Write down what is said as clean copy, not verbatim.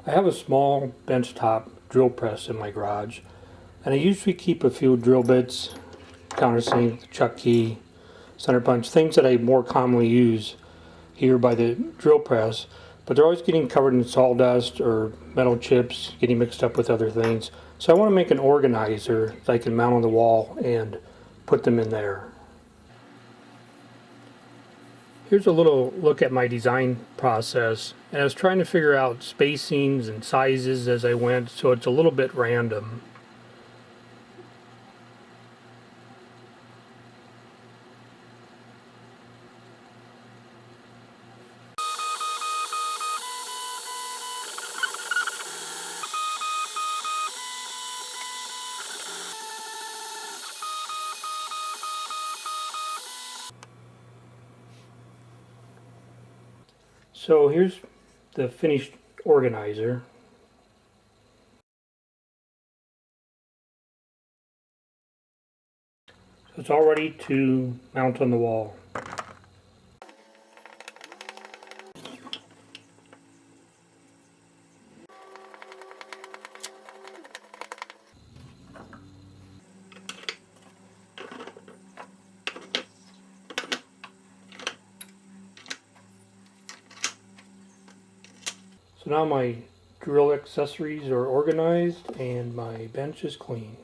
I have a small benchtop drill press in my garage, and I usually keep a few drill bits, countersink, chuck key, center punch, things that I more commonly use here by the drill press, but they're always getting covered in sawdust or metal chips, getting mixed up with other things. So I want to make an organizer that I can mount on the wall and put them in there. Here's a little look at my design process, and I was trying to figure out spacings and sizes as I went, so it's a little bit random. So here's the finished organizer. So it's all ready to mount on the wall. So now my drill accessories are organized and my bench is clean.